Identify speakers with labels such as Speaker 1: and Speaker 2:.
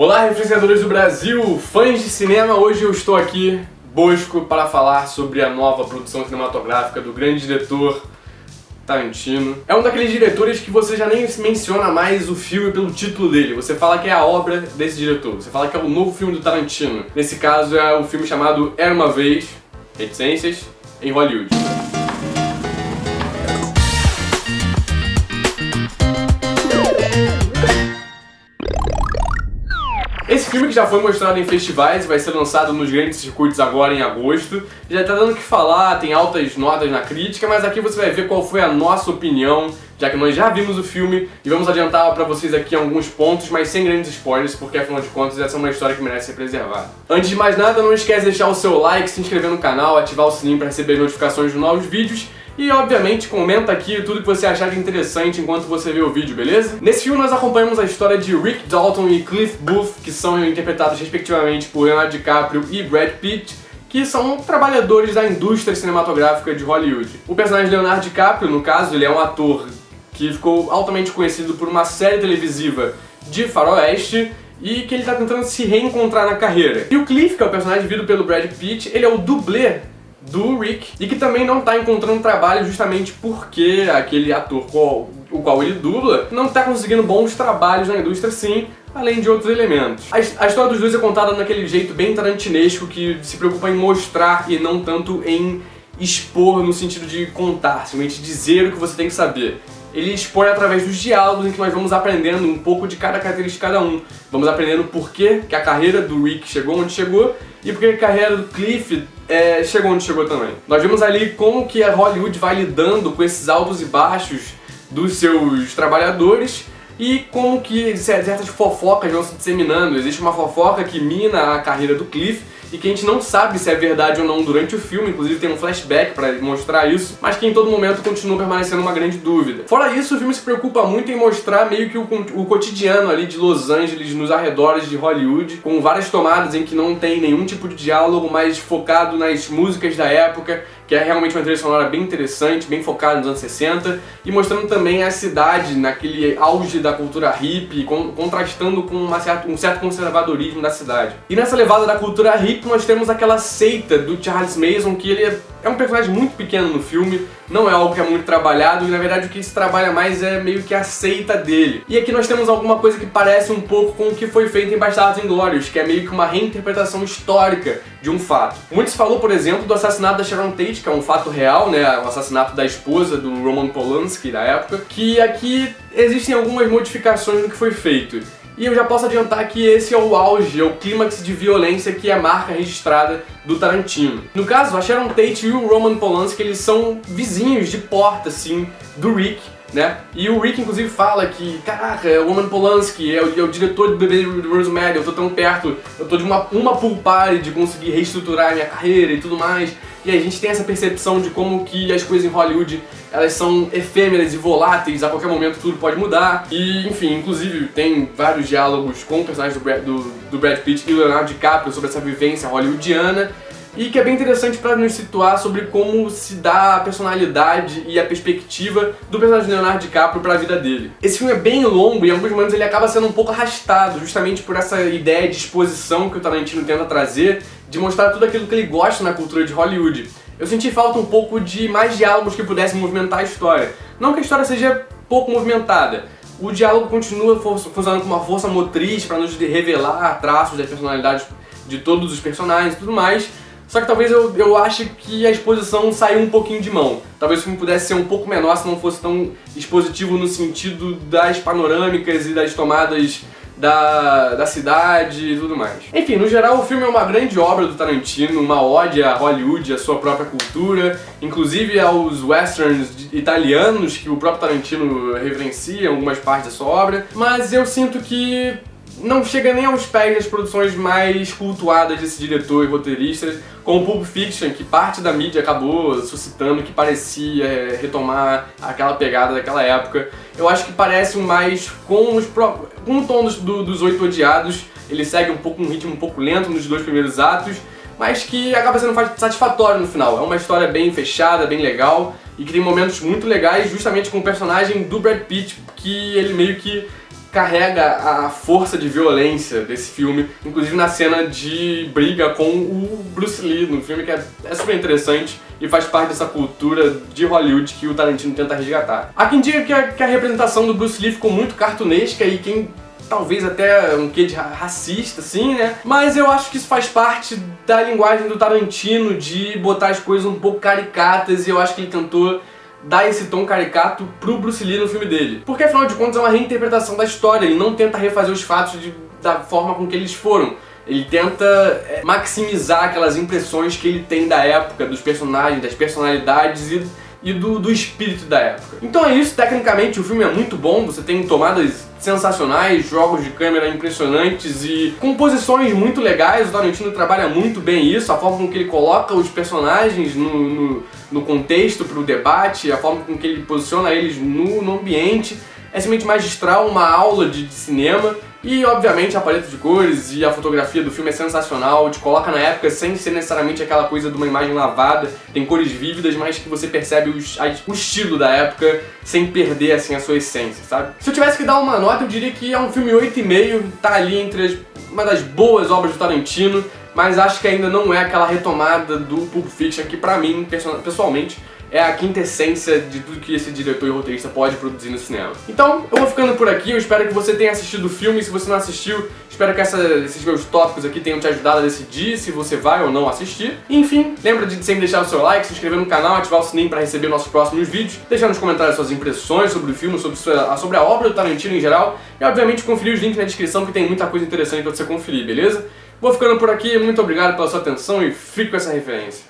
Speaker 1: Olá, referenciadores do Brasil, fãs de cinema, hoje eu estou aqui, Bosco, para falar sobre a nova produção cinematográfica do grande diretor Tarantino. É um daqueles diretores que você já nem menciona mais o filme pelo título dele, você fala que é a obra desse diretor, você fala que é o novo filme do Tarantino. Nesse caso é o filme chamado Era Uma Vez, Reticências, em Hollywood. Esse filme, que já foi mostrado em festivais e vai ser lançado nos grandes circuitos agora em agosto, já tá dando o que falar, tem altas notas na crítica, mas aqui você vai ver qual foi a nossa opinião, já que nós já vimos o filme e vamos adiantar pra vocês aqui alguns pontos, mas sem grandes spoilers, porque afinal de contas essa é uma história que merece ser preservada. Antes de mais nada, não esquece de deixar o seu like, se inscrever no canal, ativar o sininho para receber notificações de novos vídeos. E, obviamente, comenta aqui tudo que você achar de interessante enquanto você vê o vídeo, beleza? Nesse filme nós acompanhamos a história de Rick Dalton e Cliff Booth, que são interpretados respectivamente por Leonardo DiCaprio e Brad Pitt, que são trabalhadores da indústria cinematográfica de Hollywood. O personagem Leonardo DiCaprio, no caso, ele é um ator que ficou altamente conhecido por uma série televisiva de faroeste, e que ele está tentando se reencontrar na carreira. E o Cliff, que é o personagem vivido pelo Brad Pitt, ele é o dublê do Rick, e que também não está encontrando trabalho justamente porque aquele ator o qual ele dubla não está conseguindo bons trabalhos na indústria, sim, além de outros elementos. A história dos dois é contada naquele jeito bem tarantinesco que se preocupa em mostrar e não tanto em expor no sentido de contar, simplesmente dizer o que você tem que saber. Ele expõe através dos diálogos em que nós vamos aprendendo um pouco de cada característica de cada um. Vamos aprendendo por que a carreira do Rick chegou onde chegou e por que a carreira do Cliff chegou onde chegou também. Nós vemos ali como que a Hollywood vai lidando com esses altos e baixos dos seus trabalhadores e como que certas fofocas vão se disseminando. Existe uma fofoca que mina a carreira do Cliff e que a gente não sabe se é verdade ou não durante o filme, inclusive tem um flashback pra mostrar isso, mas que em todo momento continua permanecendo uma grande dúvida. Fora isso, o filme se preocupa muito em mostrar meio que o cotidiano ali de Los Angeles, nos arredores de Hollywood, com várias tomadas em que não tem nenhum tipo de diálogo, mas focado nas músicas da época, que é realmente uma trilha sonora bem interessante, bem focada nos anos 60, e mostrando também a cidade naquele auge da cultura hippie, contrastando com um certo conservadorismo da cidade. E nessa levada da cultura hippie, nós temos aquela seita do Charles Manson, que ele é um personagem muito pequeno no filme, não é algo que é muito trabalhado, e na verdade o que se trabalha mais é meio que a seita dele. E aqui nós temos alguma coisa que parece um pouco com o que foi feito em Bastardos Inglórios, que é meio que uma reinterpretação histórica de um fato. Muito se falou, por exemplo, do assassinato da Sharon Tate, que é um fato real, né, o assassinato da esposa do Roman Polanski da época, que aqui existem algumas modificações no que foi feito. E eu já posso adiantar que esse é o auge, é o clímax de violência que é a marca registrada do Tarantino. No caso, a Sharon Tate e o Roman Polanski, eles são vizinhos de porta, assim, do Rick, né? E o Rick, inclusive, fala que, caraca, o Roman Polanski é o diretor do Bebê de Rosemary, eu tô tão perto, eu tô de uma pool party de conseguir reestruturar a minha carreira e tudo mais. E a gente tem essa percepção de como que as coisas em Hollywood, elas são efêmeras e voláteis, a qualquer momento tudo pode mudar. E, enfim, inclusive tem vários diálogos com o personagem do Brad Pitt e do Leonardo DiCaprio sobre essa vivência hollywoodiana, e que é bem interessante para nos situar sobre como se dá a personalidade e a perspectiva do personagem Leonardo DiCaprio para a vida dele. Esse filme é bem longo e em alguns momentos ele acaba sendo um pouco arrastado, justamente por essa ideia de exposição que o Tarantino tenta trazer, de mostrar tudo aquilo que ele gosta na cultura de Hollywood. Eu senti falta um pouco de mais diálogos que pudessem movimentar a história. Não que a história seja pouco movimentada, o diálogo continua funcionando como uma força motriz para nos revelar traços da personalidade de todos os personagens e tudo mais. Só que talvez eu ache que a exposição saiu um pouquinho de mão. Talvez o filme pudesse ser um pouco menor se não fosse tão expositivo no sentido das panorâmicas e das tomadas da cidade e tudo mais. Enfim, no geral o filme é uma grande obra do Tarantino, uma ode a Hollywood, a sua própria cultura, inclusive aos westerns italianos que o próprio Tarantino reverencia em algumas partes da sua obra, mas eu sinto que não chega nem aos pés das produções mais cultuadas desse diretor e roteirista, como Pulp Fiction, que parte da mídia acabou suscitando, que parecia retomar aquela pegada daquela época. Eu acho que parece mais com o tom dos Oito Odiados. Ele segue um ritmo um pouco lento nos dois primeiros atos, mas que acaba sendo satisfatório no final. É uma história bem fechada, bem legal, e que tem momentos muito legais justamente com o personagem do Brad Pitt, que ele meio que carrega a força de violência desse filme, inclusive na cena de briga com o Bruce Lee no filme, que é super interessante e faz parte dessa cultura de Hollywood que o Tarantino tenta resgatar. Há quem diga que a representação do Bruce Lee ficou muito cartunesca e quem talvez até um quê de racista, assim, né? Mas eu acho que isso faz parte da linguagem do Tarantino de botar as coisas um pouco caricatas, e eu acho que ele tentou dar esse tom caricato pro Bruce Lee no filme dele. Porque afinal de contas é uma reinterpretação da história, ele não tenta refazer os fatos da forma com que eles foram. Ele tenta maximizar aquelas impressões que ele tem da época, dos personagens, das personalidades e do espírito da época. Então é isso, tecnicamente o filme é muito bom, você tem tomadas sensacionais, jogos de câmera impressionantes e composições muito legais. O Tarantino trabalha muito bem isso, a forma com que ele coloca os personagens no contexto pro debate, a forma com que ele posiciona eles no ambiente, é simplesmente magistral, uma aula de cinema. E obviamente a paleta de cores e a fotografia do filme é sensacional, te coloca na época sem ser necessariamente aquela coisa de uma imagem lavada, tem cores vívidas, mas que você percebe o estilo da época sem perder assim a sua essência, sabe? Se eu tivesse que dar uma nota, eu diria que é um filme 8,5, tá ali entre uma das boas obras do Tarantino, mas acho que ainda não é aquela retomada do Pulp Fiction que pra mim, pessoalmente, é a quintessência de tudo que esse diretor e roteirista pode produzir no cinema. Então, eu vou ficando por aqui, eu espero que você tenha assistido o filme, se você não assistiu, espero que esses meus tópicos aqui tenham te ajudado a decidir se você vai ou não assistir. Enfim, lembra de sempre deixar o seu like, se inscrever no canal, ativar o sininho para receber nossos próximos vídeos, deixar nos comentários suas impressões sobre o filme, sobre a obra do Tarantino em geral, e obviamente conferir os links na descrição que tem muita coisa interessante para você conferir, beleza? Vou ficando por aqui, muito obrigado pela sua atenção e fique com essa referência.